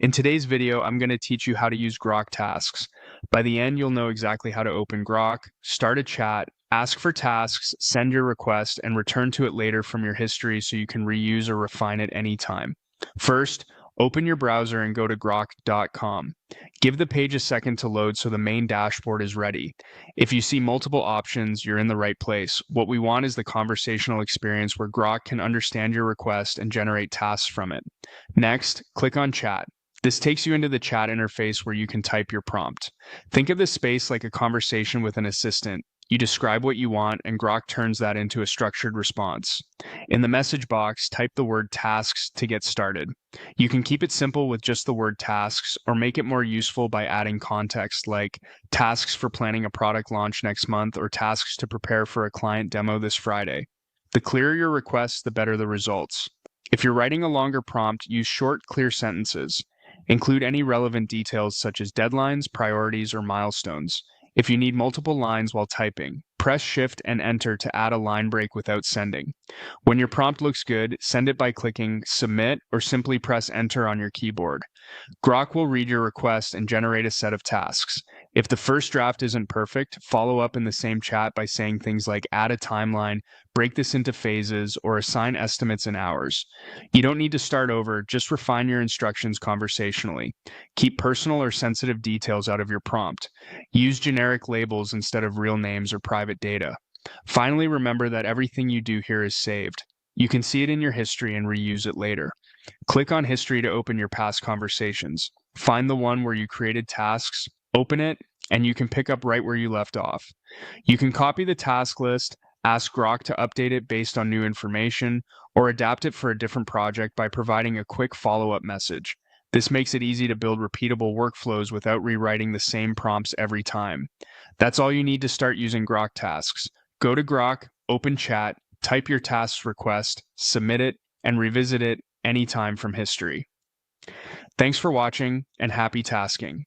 In today's video, I'm going to teach you how to use Grok Tasks. By the end, you'll know exactly how to open Grok, start a chat, ask for tasks, send your request, and return to it later from your history so you can reuse or refine it anytime. First, open your browser and go to grok.com. Give the page a second to load so the main dashboard is ready. If you see multiple options, you're in the right place. What we want is the conversational experience where Grok can understand your request and generate tasks from it. Next, click on Chat. This takes you into the chat interface where you can type your prompt. Think of this space like a conversation with an assistant. You describe what you want, and Grok turns that into a structured response. In the message box, type the word tasks to get started. You can keep it simple with just the word tasks, or make it more useful by adding context like tasks for planning a product launch next month or tasks to prepare for a client demo this Friday. The clearer your requests, the better the results. If you're writing a longer prompt, use short, clear sentences. Include any relevant details such as deadlines, priorities, or milestones. If you need multiple lines while typing, press Shift and Enter to add a line break without sending. When your prompt looks good, send it by clicking Submit or simply press Enter on your keyboard. Grok will read your request and generate a set of tasks. If the first draft isn't perfect, follow up in the same chat by saying things like add a timeline, break this into phases, or assign estimates in hours. You don't need to start over, just refine your instructions conversationally. Keep personal or sensitive details out of your prompt. Use generic labels instead of real names or private data. Finally, remember that everything you do here is saved. You can see it in your history and reuse it later. Click on History to open your past conversations. Find the one where you created tasks, open it, and you can pick up right where you left off. You can copy the task list, ask Grok to update it based on new information, or adapt it for a different project by providing a quick follow-up message. This makes it easy to build repeatable workflows without rewriting the same prompts every time. That's all you need to start using Grok Tasks. Go to Grok, open chat, type your tasks request, submit it, and revisit it anytime from history. Thanks for watching, and happy tasking.